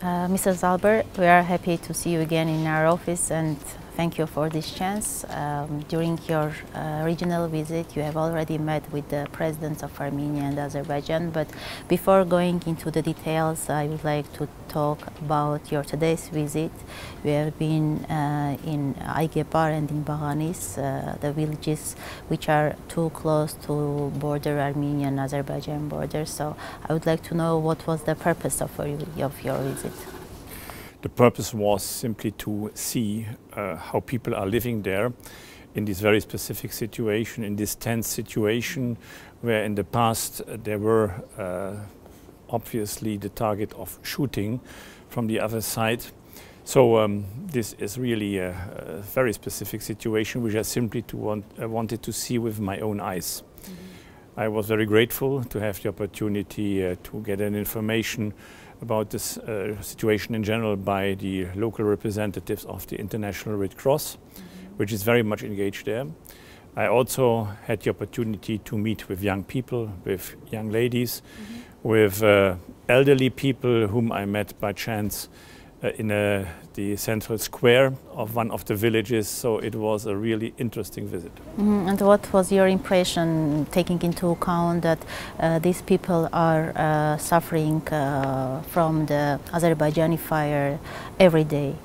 Mr. Zalber, we are happy to see you again in our office and thank you for this chance. During your regional visit, you have already met with the presidents of Armenia and Azerbaijan, but before going into the details, I would like to talk about your today's visit. You have been in Aygepar and in Baghanis, the villages which are too close to border Armenian and Azerbaijan border. So I would like to know what was the purpose of your visit. The purpose was simply to see how people are living there in this very specific situation, in this tense situation where in the past there were obviously the target of shooting from the other side. So this is really a very specific situation which I simply wanted to see with my own eyes. Mm-hmm. I was very grateful to have the opportunity to get an information about this situation in general by the local representatives of the International Red Cross, which is very much engaged there. I also had the opportunity to meet with young people, with young ladies, with elderly people whom I met by chance in the central square of one of the villages, so it was a really interesting visit. And what was your impression, taking into account that these people are suffering from the Azerbaijani fire every day?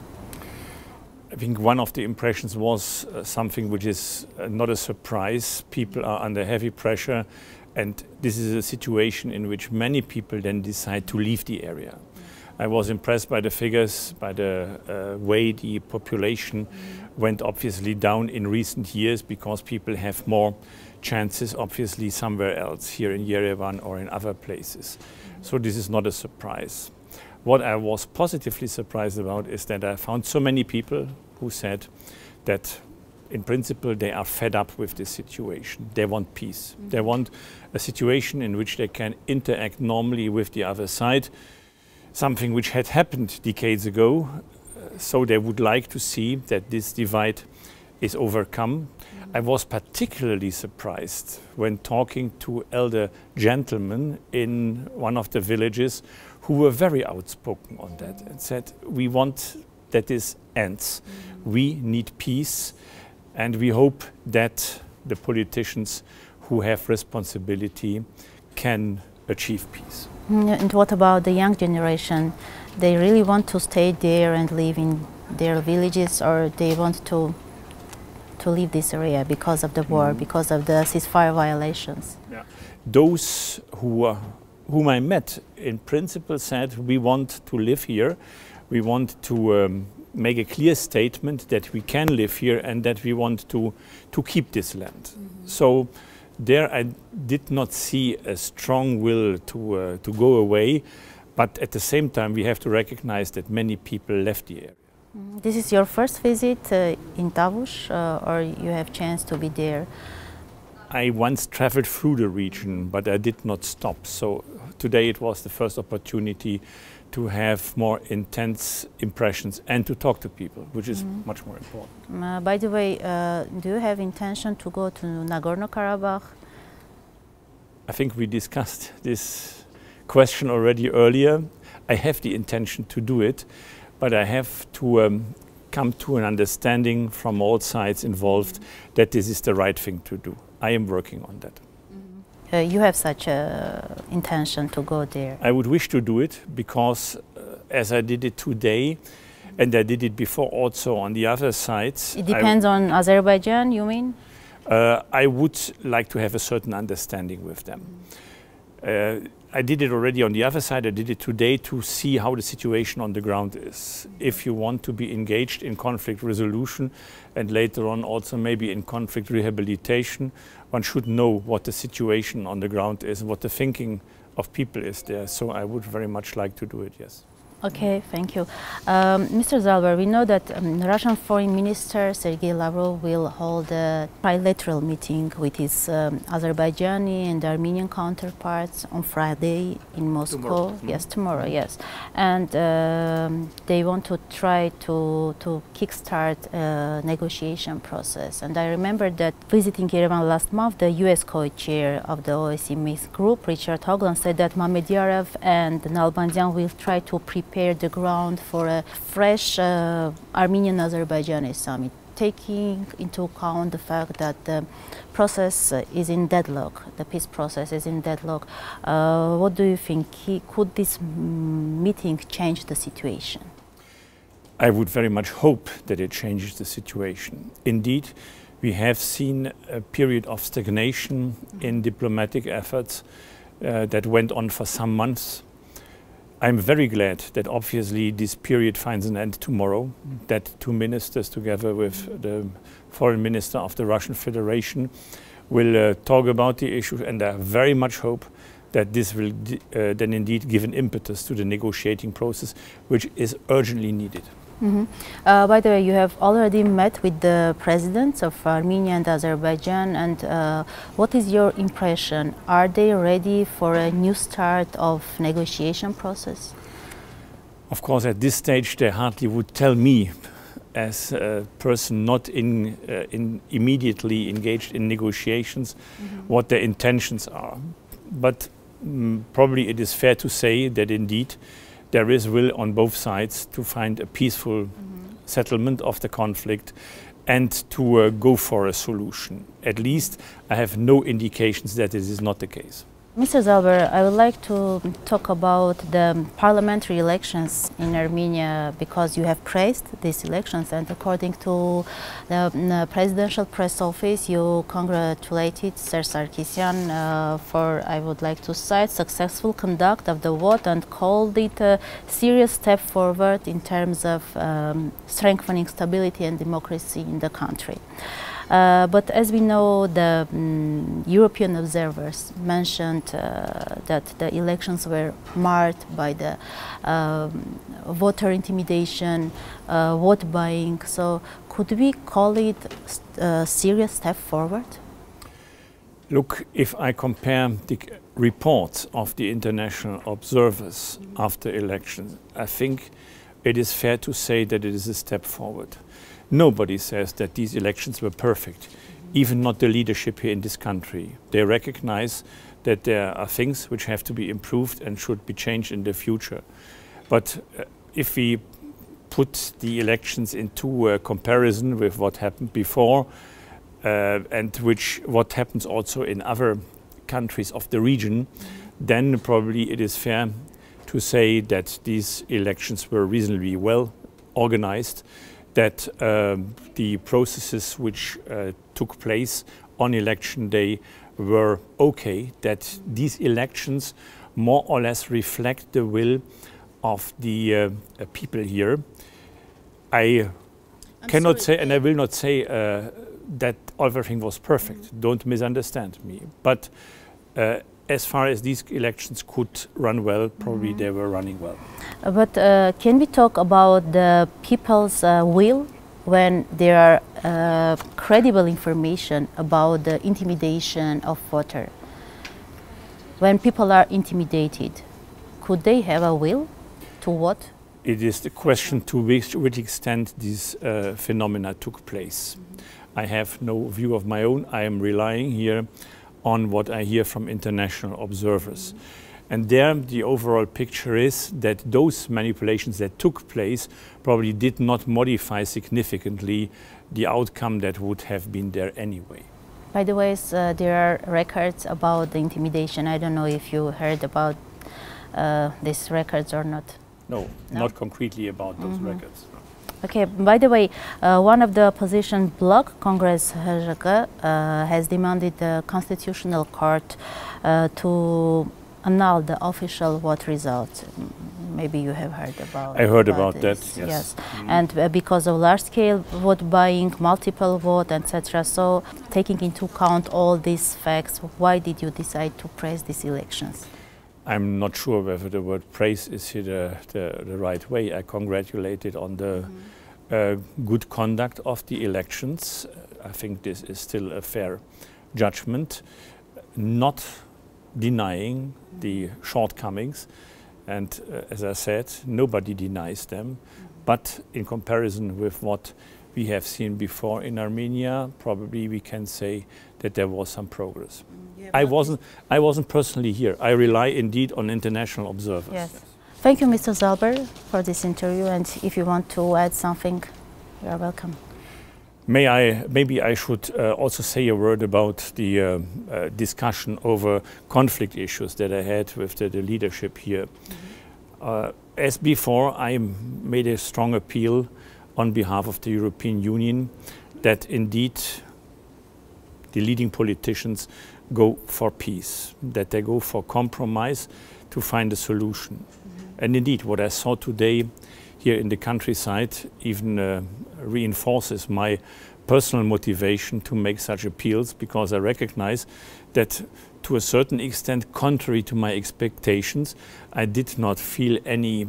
I think one of the impressions was something which is not a surprise. People are under heavy pressure, and this is a situation in which many people then decide to leave the area. I was impressed by the figures, by the way the population went obviously down in recent years because people have more chances obviously somewhere else, here in Yerevan or in other places. So this is not a surprise. What I was positively surprised about is that I found so many people who said that in principle they are fed up with this situation. They want peace. They want a situation in which they can interact normally with the other side, something which had happened decades ago, so they would like to see that this divide is overcome. I was particularly surprised when talking to elder gentlemen in one of the villages who were very outspoken on that and said, we want that this ends. We need peace, and we hope that the politicians who have responsibility can achieve peace. And what about the young generation? They really want to stay there and live in their villages, or they want to leave this area because of the war, because of the ceasefire violations? Yeah. Those whom I met in principle said, we want to live here, we want to make a clear statement that we can live here and that we want to keep this land. So there I did not see a strong will to go away, but at the same time we have to recognize that many people left the area. This is your first visit in Tavush, or you have chance to be there? I once traveled through the region, but I did not stop. So today it was the first opportunity to have more intense impressions and to talk to people, which is much more important. By the way, do you have intention to go to Nagorno-Karabakh? I think we discussed this question already earlier. I have the intention to do it, but I have to come to an understanding from all sides involved that this is the right thing to do. I am working on that. You have such an intention to go there? I would wish to do it because as I did it today, and I did it before also on the other sides. It depends on Azerbaijan, you mean? I would like to have a certain understanding with them. I did it already on the other side. I did it today to see how the situation on the ground is. If you want to be engaged in conflict resolution and later on also maybe in conflict rehabilitation, one should know what the situation on the ground is, what the thinking of people is there. So I would very much like to do it, yes. Okay, thank you. Mr. Zalber, we know that Russian Foreign Minister Sergei Lavrov will hold a trilateral meeting with his Azerbaijani and Armenian counterparts on Friday in Moscow. Tomorrow. Yes, tomorrow, yes. And they want to try to kickstart a negotiation process. And I remember that visiting Yerevan last month, the US co-chair of the OSCE Minsk group, Richard Hoagland, said that Mamedyarev and Nalbandian will try to prepare prepare the ground for a fresh Armenian-Azerbaijani summit, taking into account the fact that the process is in deadlock, the peace process is in deadlock. What do you think? Could this meeting change the situation? I would very much hope that it changes the situation. Indeed, we have seen a period of stagnation in diplomatic efforts that went on for some months. I'm very glad that obviously this period finds an end tomorrow, that two ministers together with the foreign minister of the Russian Federation will talk about the issue, and I very much hope that this will then indeed give an impetus to the negotiating process, which is urgently needed. By the way, you have already met with the presidents of Armenia and Azerbaijan, and what is your impression? Are they ready for a new start of negotiation process? Of course, at this stage they hardly would tell me, as a person not immediately engaged in negotiations, what their intentions are. But probably it is fair to say that indeed there is will on both sides to find a peaceful settlement of the conflict and to go for a solution. At least I have no indications that this is not the case. Mr. Zalber, I would like to talk about the parliamentary elections in Armenia, because you have praised these elections, and according to the presidential press office, you congratulated Sir Sarkisyan for, I would like to cite, successful conduct of the vote, and called it a serious step forward in terms of strengthening stability and democracy in the country. But as we know, the European observers mentioned that the elections were marred by the voter intimidation, vote buying. So could we call it a serious step forward? Look, if I compare the reports of the international observers after elections, I think it is fair to say that it is a step forward. Nobody says that these elections were perfect, even not the leadership here in this country. They recognize that there are things which have to be improved and should be changed in the future. But if we put the elections into a comparison with what happened before and what happens also in other countries of the region, then probably it is fair to say that these elections were reasonably well organized, that the processes which took place on election day were okay, that these elections more or less reflect the will of the people here. I cannot say, and I will not say that everything was perfect. Don't misunderstand me. But as far as these elections could run well, probably they were running well. But can we talk about the people's will when there are credible information about the intimidation of voter? When people are intimidated, could they have a will to vote? It is the question to which extent these phenomena took place. I have no view of my own. I am relying here on what I hear from international observers. And there the overall picture is that those manipulations that took place probably did not modify significantly the outcome that would have been there anyway. By the way, there are records about the intimidation. I don't know if you heard about these records or not. No, not concretely about those records. Okay, by the way, one of the opposition bloc, Congress HJK, has demanded the Constitutional Court to annul the official vote results. Maybe you have heard about I heard about that, yes. And because of large-scale vote buying, multiple vote, etc. So, taking into account all these facts, why did you decide to praise these elections? I'm not sure whether the word praise is here the right way. I congratulated on the good conduct of the elections. I think this is still a fair judgment, not denying the shortcomings. And as I said, nobody denies them. But in comparison with what we have seen before in Armenia, probably we can say that there was some progress. I wasn't personally here. I rely indeed on international observers. Yes. Thank you, Mr. Zalber, for this interview, and if you want to add something, you are welcome. Maybe I should also say a word about the discussion over conflict issues that I had with the leadership here. As before, I made a strong appeal on behalf of the European Union that indeed the leading politicians go for peace, that they go for compromise to find a solution. And indeed, what I saw today here in the countryside even reinforces my personal motivation to make such appeals, because I recognize that to a certain extent, contrary to my expectations, I did not feel any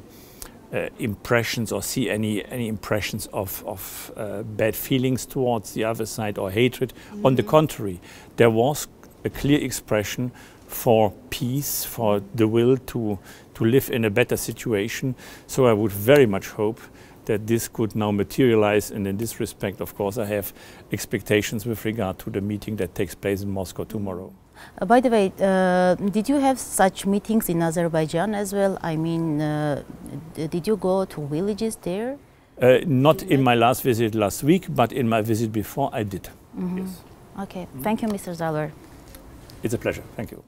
impressions or see any impressions of bad feelings towards the other side or hatred. On the contrary, there was a clear expression for peace, for the will to live in a better situation. So I would very much hope that this could now materialize, and in this respect, of course, I have expectations with regard to the meeting that takes place in Moscow tomorrow. By the way, did you have such meetings in Azerbaijan as well? I mean, did you go to villages there? Not in my last visit last week, but in my visit before I did. Yes. Okay, thank you, Mr. Zalber. It's a pleasure. Thank you.